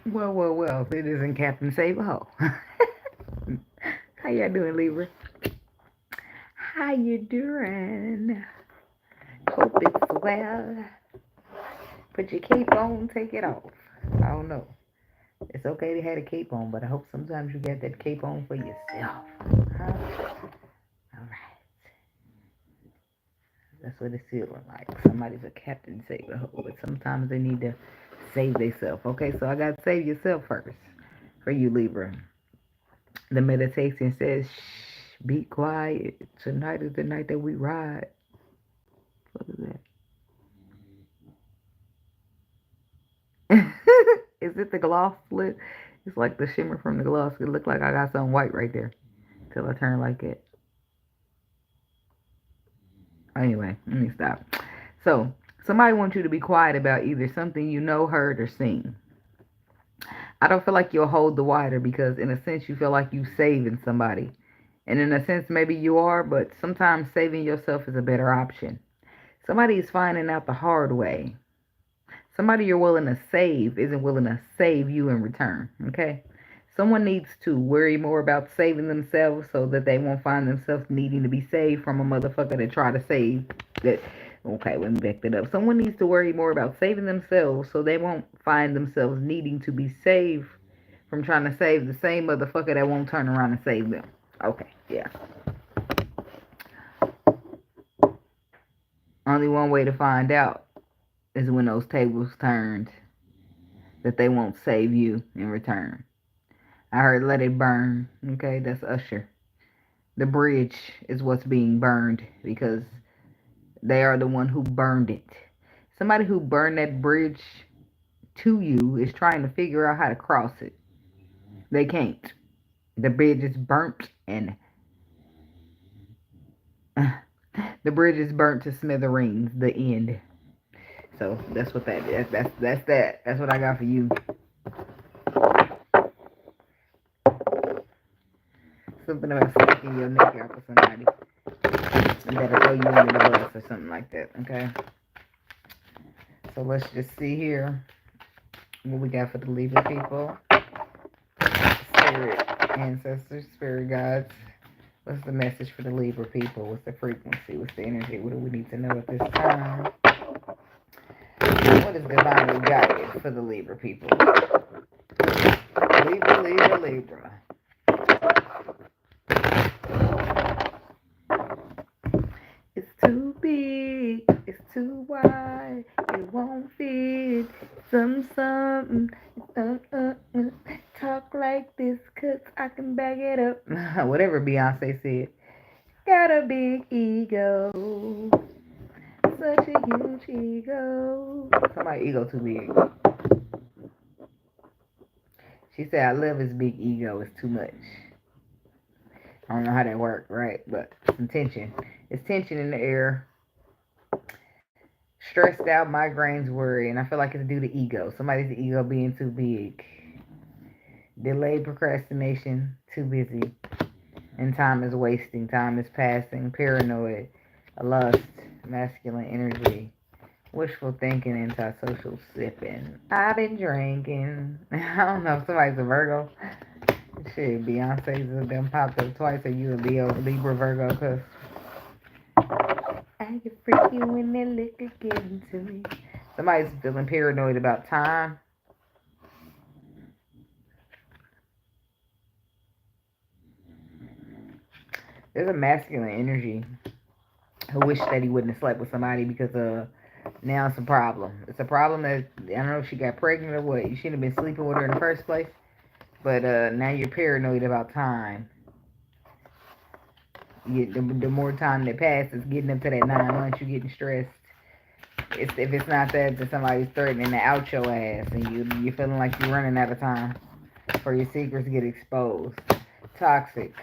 Well, it isn't Captain Save a Ho. How y'all doing, Libra? How you doing? Hope it's well. Put your cape on, take it off. I don't know. It's okay to have a cape on, but I hope sometimes you get that cape on for yourself. Huh? All right. That's what it's feeling like. Somebody's a Captain Save a Ho, but sometimes they need to save themselves. Okay, so I got to save yourself first for you, Libra. The meditation says, shh, be quiet. Tonight is the night that we ride. What is that? Is it the gloss split? It's like the shimmer from the gloss. It looked like I got something white right there till I turn like it. Anyway, let me stop. So, somebody wants you to be quiet about either something you know, heard, or seen. I don't feel like you'll hold the water because, in a sense, you feel like you saving somebody. And in a sense, maybe you are, but sometimes saving yourself is a better option. Somebody is finding out the hard way. Somebody you're willing to save isn't willing to save you in return. Okay? Someone needs to worry more about saving themselves so that they won't find themselves needing to be saved from a motherfucker that try to save that. Okay, let me back that up. Someone needs to worry more about saving themselves so they won't find themselves needing to be saved from trying to save the same motherfucker that won't turn around and save them. Okay, yeah. Only one way to find out is when those tables turned that they won't save you in return. I heard let it burn. Okay, that's Usher. The bridge is what's being burned because they are the one who burned it. Somebody who burned that bridge to you is trying to figure out how to cross it. They can't. The bridge is burnt and the bridge is burnt to smithereens. The end. So that's what that is. That's that. That's what I got for you. Something about sticking your neck out for somebody. And that'll throw you under the bus or something like that. Okay. So let's just see here what we got for the Libra people. Spirit, ancestors, spirit guides. What's the message for the Libra people? What's the frequency? What's the energy? What do we need to know at this time? What is divinely guided for the Libra people? Libra, Libra, Libra. It's too big, it's too wide, it won't fit. Something. Talk like this, cause I can back it up. Whatever Beyonce said. Got a big ego, such a huge ego. Somebody ego too big. She said, I love his big ego, it's too much. I don't know how that worked, right? But some tension. It's tension in the air. Stressed out, migraines, worry, and I feel like it's due to ego. Somebody's ego being too big. Delayed procrastination, too busy. And time is wasting, time is passing. Paranoid, lust, masculine energy. Wishful thinking, antisocial sipping. I've been drinking. I don't know if somebody's a Virgo. Shit, Beyonce's done popped up twice. Are you a Leo, Libra, Virgo? Because I get freaky when that liquor getting to me. Somebody's feeling paranoid about time. There's a masculine energy who wish that he wouldn't have slept with somebody because now it's a problem. It's a problem that I don't know if she got pregnant or what. You shouldn't have been sleeping with her in the first place. But now you're paranoid about time. The more time that passes, getting up to that 9 months, you're getting stressed. If it's not that, then somebody's threatening to out your ass, and you're feeling like you're running out of time for your secrets get exposed. Toxic.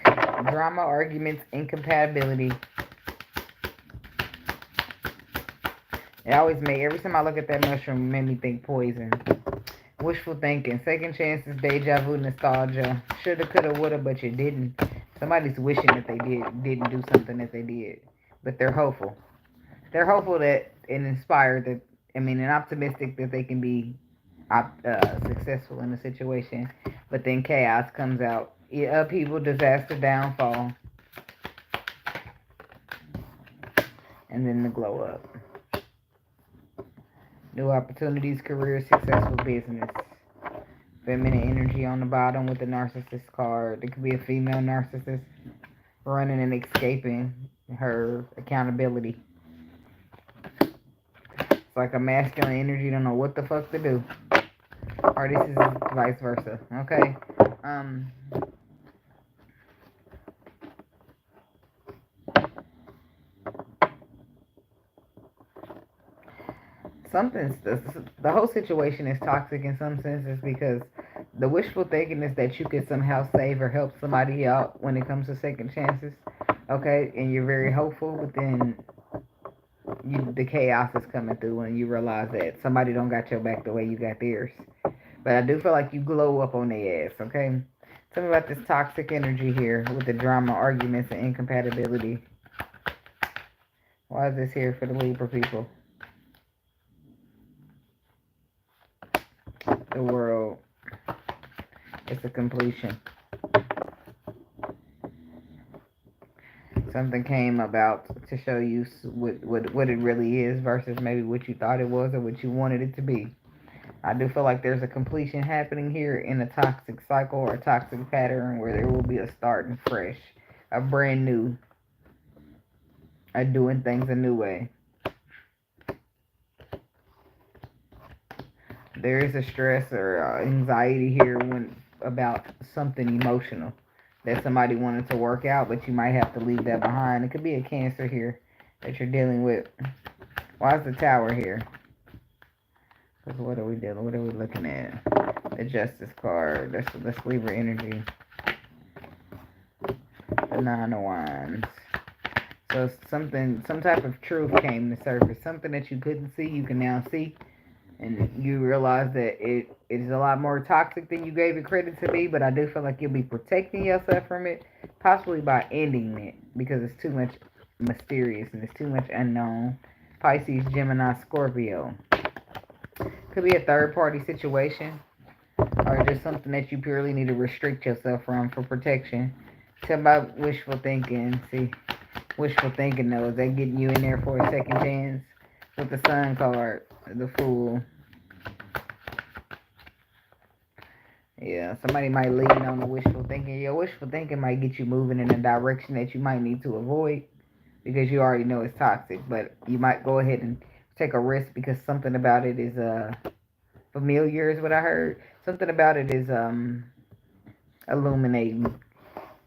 Drama, arguments, incompatibility. Every time I look at that mushroom, it made me think poison. Wishful thinking, second chances, deja vu, nostalgia. Shoulda, coulda, woulda, but you didn't. Somebody's wishing that they didn't do something that they did, but they're hopeful. They're hopeful that and inspired that. I mean, and optimistic that they can be successful in the situation. But then chaos comes out. Upheaval, disaster, downfall, and then the glow up. New opportunities, career, successful business. Feminine energy on the bottom with the narcissist card. It could be a female narcissist running and escaping her accountability. It's like a masculine energy, don't know what the fuck to do. Or this is vice versa. Okay. Um Something's the whole situation is toxic in some senses because the wishful thinking is that you could somehow save or help somebody out when it comes to second chances. Okay, and you're very hopeful, but then the chaos is coming through and you realize that somebody don't got your back the way you got theirs. But I do feel like you glow up on their ass, okay? Tell me about this toxic energy here with the drama, arguments, and incompatibility. Why is this here for the Libra people? The world. It's a completion. Something came about to show you what it really is versus maybe what you thought it was or what you wanted it to be. I do feel like there's a completion happening here in a toxic cycle or a toxic pattern where there will be a starting fresh, a brand new, a doing things a new way. There is a stress or anxiety here when about something emotional that somebody wanted to work out, but you might have to leave that behind. It could be a Cancer here that you're dealing with. Why is the Tower here? Because what are we dealing? What are we looking at? The Justice card. That's Libra energy. The Nine of Wands. So some type of truth came to surface. Something that you couldn't see, you can now see. And you realize that it is a lot more toxic than you gave it credit to be, but I do feel like you'll be protecting yourself from it, possibly by ending it, because it's too much mysterious and it's too much unknown. Pisces, Gemini, Scorpio. Could be a third party situation, or just something that you purely need to restrict yourself from for protection. Tell about wishful thinking. See, wishful thinking though, is that getting you in there for a second chance? With the Sun card, the Fool. Yeah, somebody might lean on the wishful thinking. Your wishful thinking might get you moving in a direction that you might need to avoid because you already know it's toxic. But you might go ahead and take a risk because something about it is familiar, is what I heard. Something about it is illuminating,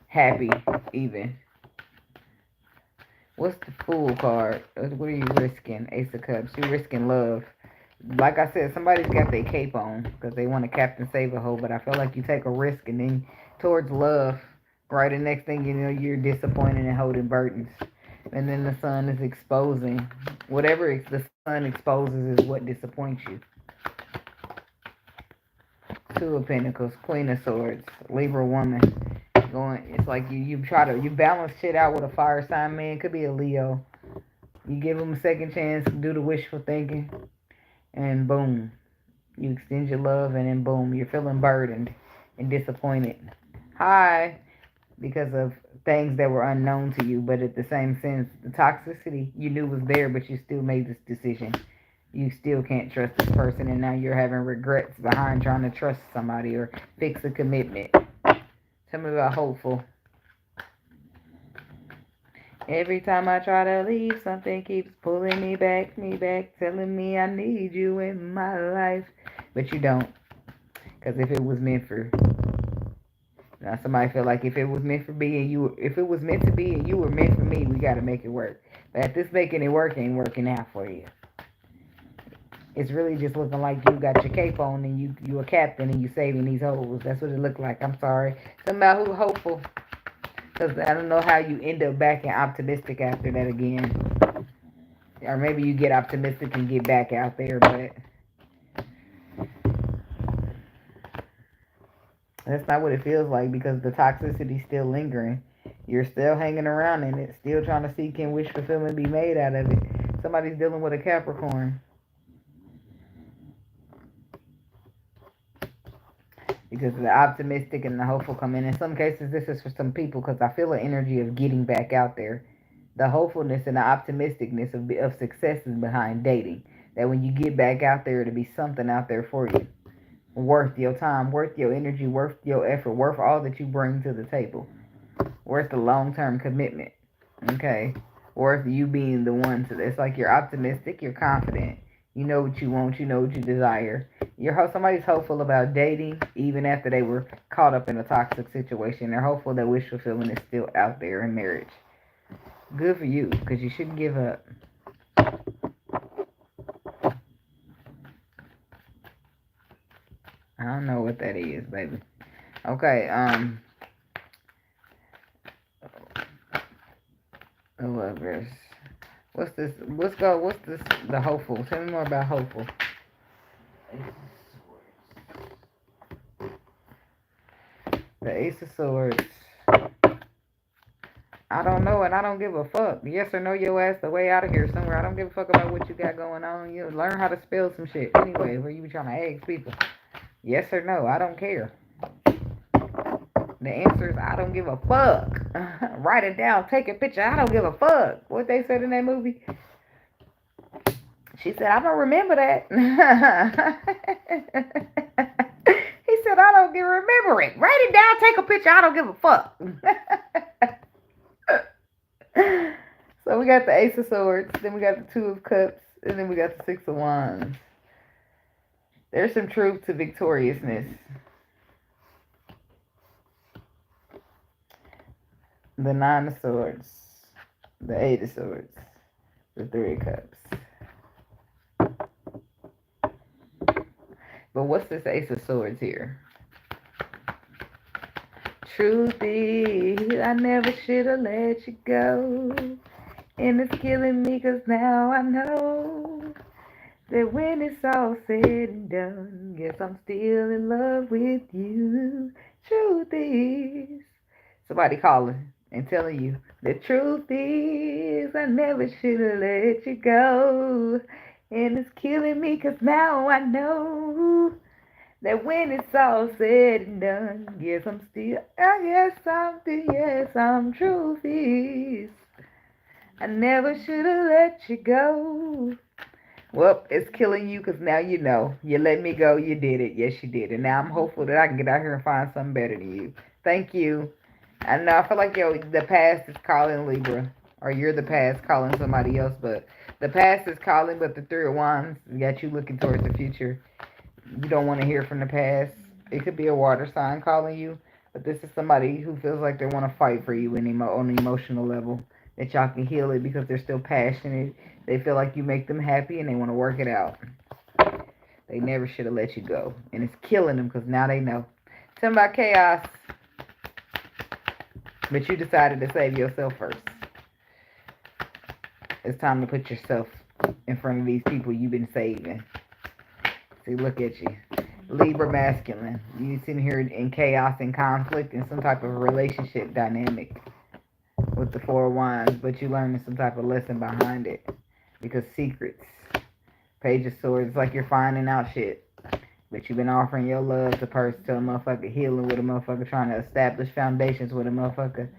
happy, even. What's the Fool card? What are you risking? Ace of Cups. You're risking love. Like I said, somebody's got their cape on because they want to Captain Save a Hoe, but I feel like you take a risk and then towards love, right? The next thing you know, you're disappointed and holding burdens. And then the Sun is exposing. Whatever the Sun exposes is what disappoints you. Two of Pentacles, Queen of Swords, Libra woman. It's like you try to balance shit out with a fire sign man. Could be a Leo. You give them a second chance to do the wishful thinking, and boom, you extend your love, and then boom, you're feeling burdened and disappointed. Hi, because of things that were unknown to you, but at the same sense, the toxicity you knew was there, but you still made this decision. You still can't trust this person, and now you're having regrets behind trying to trust somebody or fix a commitment. Tell me about hopeful. Every time I try to leave, something keeps pulling me back, telling me I need you in my life. But you don't. Because if it was meant for... Now somebody feel like if it was meant for me and you... If it was meant to be and you were meant for me, we got to make it work. But if this making it work ain't working out for you. It's really just looking like you got your cape on and you a captain and you saving these hoes. That's what it looked like. I'm sorry. Something about who hopeful. Because I don't know how you end up back and optimistic after that again. Or maybe you get optimistic and get back out there, but that's not what it feels like because the toxicity's still lingering. You're still hanging around in it, still trying to see can wish fulfillment be made out of it. Somebody's dealing with a Capricorn. because the optimistic and the hopeful come in. In some cases, this is for some people because I feel an energy of getting back out there. The hopefulness and the optimisticness of success is behind dating. That when you get back out there, to be something out there for you. Worth your time, worth your energy, worth your effort, worth all that you bring to the table. Worth the long-term commitment. Okay? Worth you being the one to, it's like you're optimistic, you're confident. You know what you want, you know what you desire. Somebody's hopeful about dating even after they were caught up in a toxic situation. They're hopeful that wish fulfillment is still out there in marriage. Good for you, because you shouldn't give up. I don't know what that is, baby. Okay, lovers. What's this? What's this? The hopeful. Tell me more about hopeful. The Ace of Swords. I don't know and I don't give a fuck. Yes or no, your ass the way out of here somewhere. I don't give a fuck about what you got going on. You learn how to spell some shit. Anyway, where you be trying to ask people. Yes or no, I don't care. The answer is I don't give a fuck. Write it down, take a picture. I don't give a fuck. What they said in that movie? She said, I don't remember that. He said, I don't remember it. Write it down, take a picture. I don't give a fuck. So we got the Ace of Swords, then we got the Two of Cups, and then we got the Six of Wands. There's some truth to victoriousness. The Nine of Swords, the Eight of Swords, the Three of Cups. But what's this Ace of Swords here? Truth is, I never should have let you go. And it's killing me because now I know that when it's all said and done, guess I'm still in love with you. Truth is, somebody calling and telling you, the truth is, I never should have let you go. And it's killing me because now I know that when it's all said and done, yes, I'm truth is. I never should have let you go. Well, it's killing you because now you know. You let me go, you did it. Yes, you did. And now I'm hopeful that I can get out here and find something better than you. Thank you. I know, I feel like the past is calling Libra. Or you're the past calling somebody else. But the past is calling, but the Three of Wands got you looking towards the future. You don't want to hear from the past. It could be a water sign calling you. But this is somebody who feels like they want to fight for you on an emotional level. That y'all can heal it because they're still passionate. They feel like you make them happy and they want to work it out. They never should have let you go. And it's killing them because now they know. Tell them about chaos. But you decided to save yourself first. It's time to put yourself in front of these people you've been saving. See, look at you. Libra masculine. You sitting here in chaos and conflict in some type of relationship dynamic with the Four of Wands, but you learning some type of lesson behind it. Because secrets. Page of Swords, like you're finding out shit. But you've been offering your love to a motherfucker, healing with a motherfucker, trying to establish foundations with a motherfucker,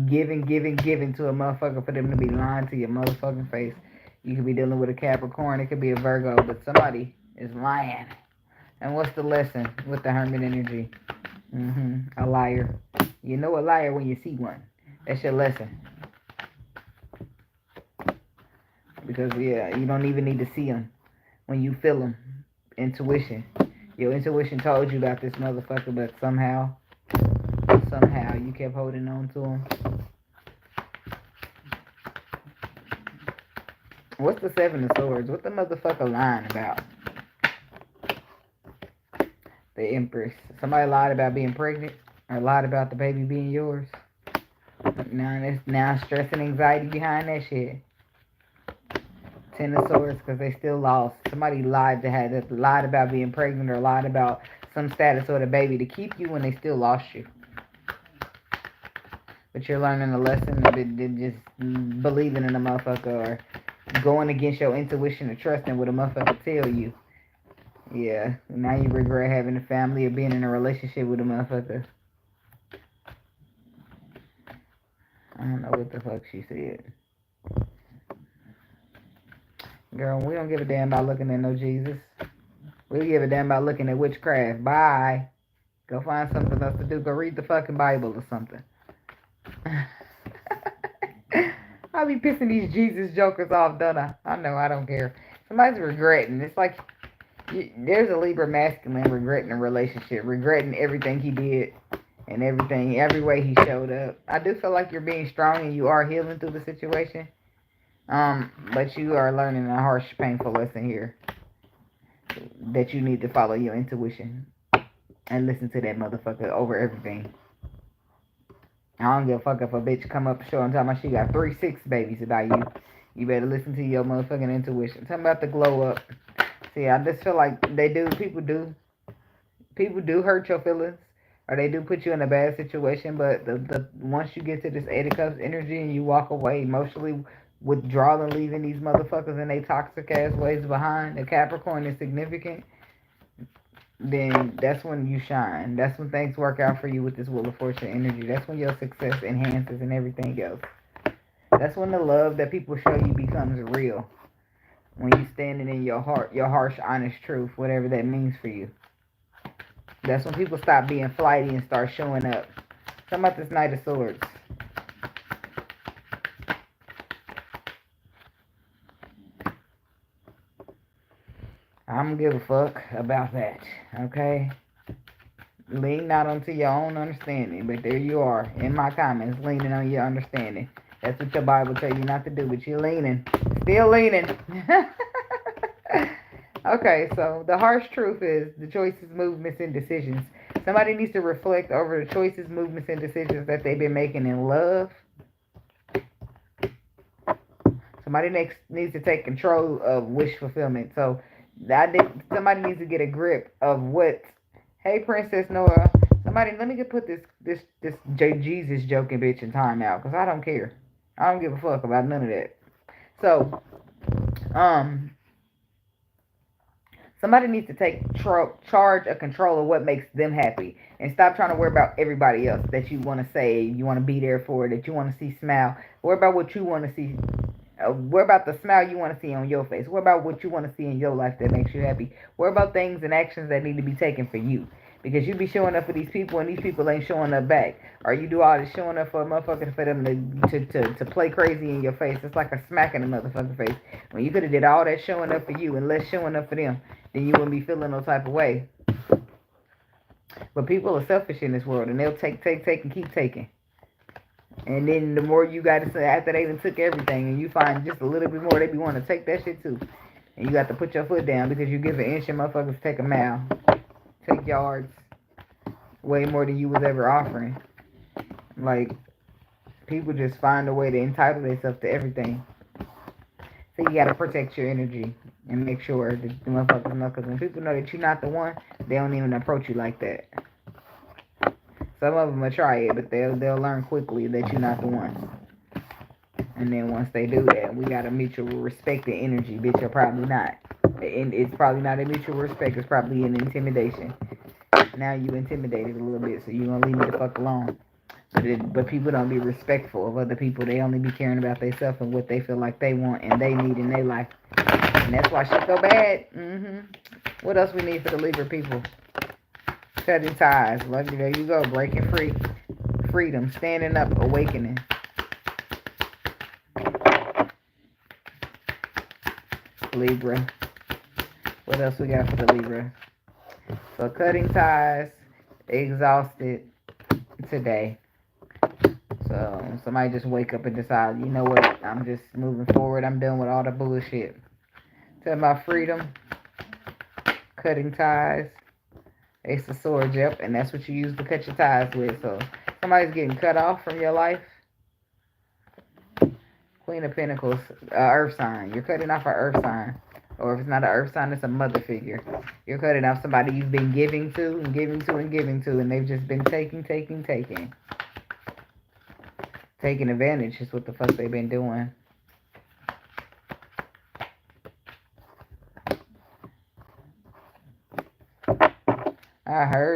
giving to a motherfucker for them to be lying to your motherfucking face. You could be dealing with a Capricorn, it could be a Virgo, but somebody is lying. And what's the lesson with the Hermit energy? A liar. You know a liar when you see one. That's your lesson. Because, yeah, you don't even need to see them when you feel them. Intuition. Your intuition told you about this motherfucker, but somehow you kept holding on to him. What's the Seven of Swords? What the motherfucker lying about? The Empress. Somebody lied about being pregnant or lied about the baby being yours. Now stress and anxiety behind that shit. Ten of Swords because they still lost. Somebody lied about being pregnant or lied about some status or the baby to keep you when they still lost you. But you're learning a lesson of just believing in a motherfucker or going against your intuition or trusting what a motherfucker tell you. Yeah. Now you regret having a family or being in a relationship with a motherfucker. I don't know what the fuck she said. Girl, we don't give a damn about looking at no Jesus. We give a damn about looking at witchcraft. Bye. Go find something else to do. Go read the fucking Bible or something. I be pissing these Jesus jokers off, don't I? I know, I don't care. Somebody's regretting. It's like there's a Libra masculine regretting a relationship, regretting everything he did and everything, every way he showed up. I do feel like you're being strong and you are healing through the situation. But you are learning a harsh, painful lesson here that you need to follow your intuition and listen to that motherfucker over everything. I don't give a fuck if a bitch come up short and tell me she got 3 6 babies about you. You better listen to your motherfucking intuition. Tell me about the glow up. See, I just feel like people do hurt your feelings, or they do put you in a bad situation. But the once you get to this Eight of Cups energy and you walk away emotionally withdrawal and leaving these motherfuckers in their toxic ass ways behind, the Capricorn is significant. Then that's when you shine. That's when things work out for you with this Wheel of Fortune energy. That's when your success enhances and everything else. That's when the love that people show you becomes real. When you standing in your heart, your harsh, honest truth, whatever that means for you. That's when people stop being flighty and start showing up. Talking about this Knight of Swords. I don't give a fuck about that, okay? Lean not onto your own understanding, but there you are in my comments, leaning on your understanding. That's what your Bible tell you not to do, but you're leaning. Still leaning. Okay, so the harsh truth is the choices, movements, and decisions. Somebody needs to reflect over the choices, movements, and decisions that they've been making in love. Somebody needs to take control of wish fulfillment. So somebody needs to get a grip of what. Hey, Princess Noah. Somebody, let me just put this Jesus joking bitch in timeout because I don't care. I don't give a fuck about none of that. So, somebody needs to take charge of control of what makes them happy and stop trying to worry about everybody else that you want to save, you want to be there for, that you want to see smile. Worry about what you want to see. Worry about the smile you want to see on your face. Worry about what you want to see in your life that makes you happy. Worry about things and actions that need to be taken for you. Because you be showing up for these people and these people ain't showing up back. Or you do all this showing up for a motherfucker for them to play crazy in your face. It's like a smack in the motherfucking face. When you could have did all that showing up for you and less showing up for them, then you wouldn't be feeling no type of way. But people are selfish in this world and they'll take, and keep taking. And then the more you got to say after they done took everything and you find just a little bit more, they be wanting to take that shit too. And you got to put your foot down because you give an inch and motherfuckers take a mile. Take yards. Way more than you was ever offering. Like, people just find a way to entitle themselves to everything. So you got to protect your energy and make sure that the motherfuckers know. Because when people know that you're not the one, they don't even approach you like that. Some of them will try it, but they'll learn quickly that you're not the one. And then once they do that, we got a mutual respect and energy. Bitch, you're probably not. And it's probably not a mutual respect. It's probably an intimidation. Now you intimidated a little bit, so you're going to leave me the fuck alone. But people don't be respectful of other people. They only be caring about themselves and what they feel like they want and they need in their life. And that's why shit go bad. What else we need for the Libra people? Cutting ties. Lucky, there you go. Breaking free. Freedom. Standing up. Awakening. Libra. What else we got for the Libra? So cutting ties. Exhausted today. So somebody just wake up and decide, you know what? I'm just moving forward. I'm done with all the bullshit. Tell about freedom. Cutting ties. Ace of Swords, yep, and that's what you use to cut your ties with. So somebody's getting cut off from your life. Queen of Pentacles, earth sign. You're cutting off an earth sign. Or if it's not an earth sign, it's a mother figure. You're cutting off somebody you've been giving to and giving to and giving to, and they've just been taking. Taking advantage is what the fuck they've been doing.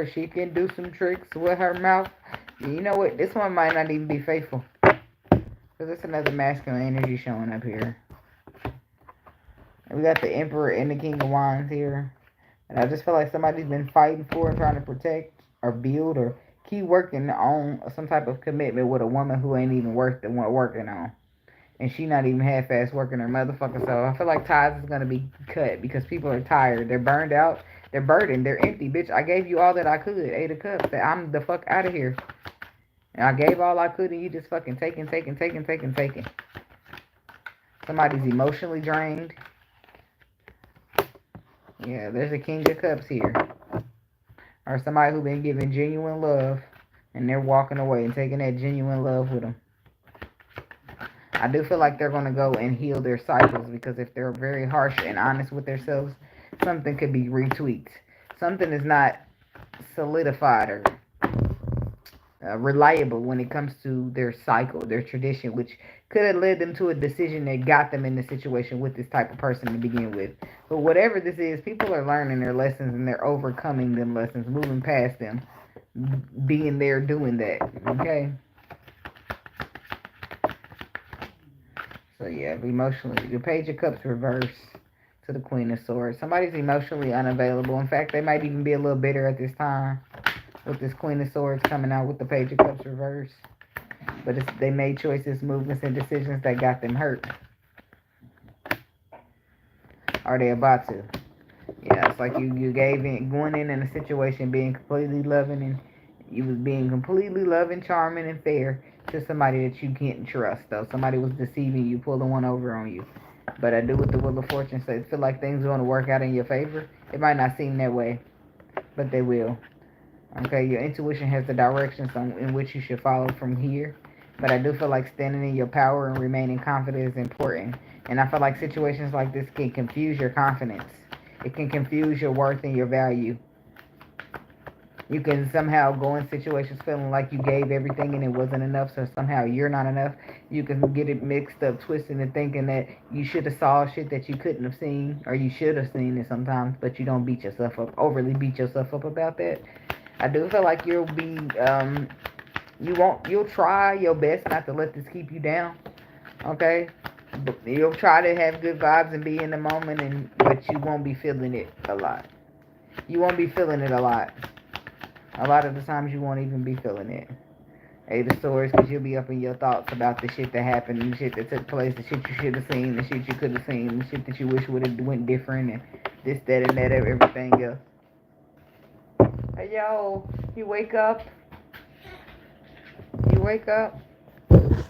her. She can do some tricks with her mouth. You know what? This one might not even be faithful. Because it's another masculine energy showing up here. And we got the Emperor and the King of Wands here. And I just feel like somebody's been fighting for and trying to protect or build or keep working on some type of commitment with a woman who ain't even worth the one working on. And she not even half-ass working her motherfucker. So I feel like ties is going to be cut because people are tired. They're burned out. They're burdened. They're empty. Bitch, I gave you all that I could. 8 of Cups. I'm the fuck out of here. And I gave all I could and you just fucking taking. Somebody's emotionally drained. Yeah, there's a King of Cups here. Or somebody who's been giving genuine love and they're walking away and taking that genuine love with them. I do feel like they're going to go and heal their cycles because if they're very harsh and honest with themselves, something could be retweaked. Something is not solidified or reliable when it comes to their cycle, their tradition, which could have led them to a decision that got them in the situation with this type of person to begin with. But whatever this is, people are learning their lessons and they're overcoming them lessons, moving past them, being there, doing that. Okay? So yeah, emotionally, the Page of Cups reverse to the Queen of Swords. Somebody's emotionally unavailable. In fact, they might even be a little bitter at this time with this Queen of Swords coming out with the Page of Cups reverse. But they made choices, movements, and decisions that got them hurt. Are they about to? Yeah, it's like you gave in, going in a situation being completely loving and you was being completely loving, charming, and fair to somebody that you can't trust, though. Somebody was deceiving you, pulling one over on you. But I do with the Wheel of Fortune say, feel like things are going to work out in your favor. It might not seem that way, but they will. Okay, your intuition has the directions in which you should follow from here. But I do feel like standing in your power and remaining confident is important. And I feel like situations like this can confuse your confidence. It can confuse your worth and your value. You can somehow go in situations feeling like you gave everything and it wasn't enough, so somehow you're not enough. You can get it mixed up, twisted, and thinking that you should have saw shit that you couldn't have seen, or you should have seen it sometimes, but you don't beat yourself up, overly beat yourself up about that. I do feel like you'll be, you'll try your best not to let this keep you down, okay? But you'll try to have good vibes and be in the moment, but you won't be feeling it a lot. You won't be feeling it a lot. A lot of the times you won't even be feeling it. 8 of Swords, because you'll be up in your thoughts about the shit that happened, and the shit that took place, the shit you should have seen, the shit you could have seen, the shit that you wish would have went different, and this, that, and that, everything else. Hey, yo, you wake up? You wake up? That's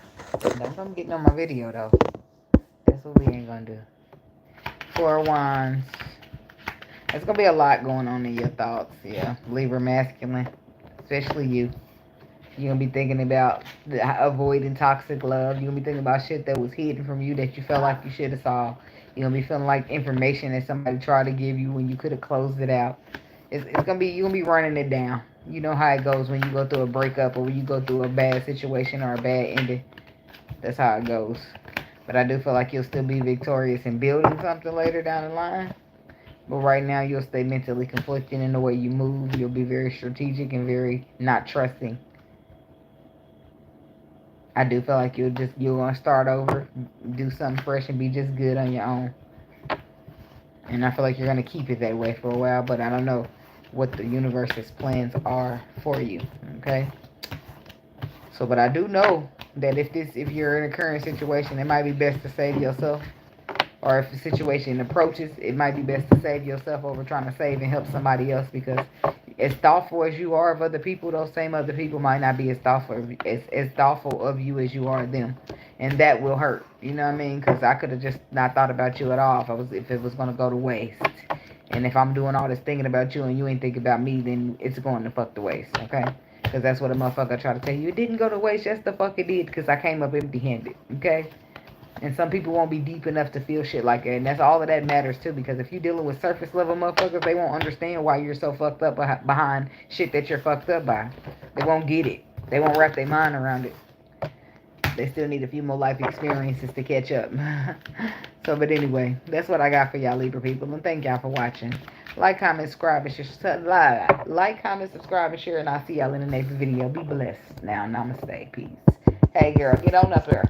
what I'm getting on my video, though. That's what we ain't gonna do. 4 of Wands. There's going to be a lot going on in your thoughts, yeah. Libra masculine, especially you. You're going to be thinking about avoiding toxic love. You're going to be thinking about shit that was hidden from you that you felt like you should have saw. You're going to be feeling like information that somebody tried to give you when you could have closed it out. It's going to be, you're going to be running it down. You know how it goes when you go through a breakup or when you go through a bad situation or a bad ending. That's how it goes. But I do feel like you'll still be victorious in building something later down the line. But right now, you'll stay mentally conflicted in the way you move. You'll be very strategic and very not trusting. I do feel like you're going to start over, do something fresh, and be just good on your own. And I feel like you're going to keep it that way for a while, but I don't know what the universe's plans are for you, okay? So, but I do know that if you're in a current situation, it might be best to save yourself. Or if the situation approaches, it might be best to save yourself over trying to save and help somebody else, because as thoughtful as you are of other people, those same other people might not be as thoughtful of you as you are of them. And that will hurt. You know what I mean? Because I could have just not thought about you at all if it was going to go to waste. And if I'm doing all this thinking about you and you ain't thinking about me, then it's going to fuck to waste, okay? Because that's what a motherfucker try to tell you. It didn't go to waste. Yes, the fuck it did, because I came up empty-handed, okay? And some people won't be deep enough to feel shit like that. And that's all of that matters, too. Because if you're dealing with surface level motherfuckers, they won't understand why you're so fucked up behind shit that you're fucked up by. They won't get it. They won't wrap their mind around it. They still need a few more life experiences to catch up. So, but anyway, that's what I got for y'all Libra people. And thank y'all for watching. Like, comment, subscribe, and share. Like, comment, subscribe, and share. And I'll see y'all in the next video. Be blessed. Now, namaste. Peace. Hey, girl, get on up there.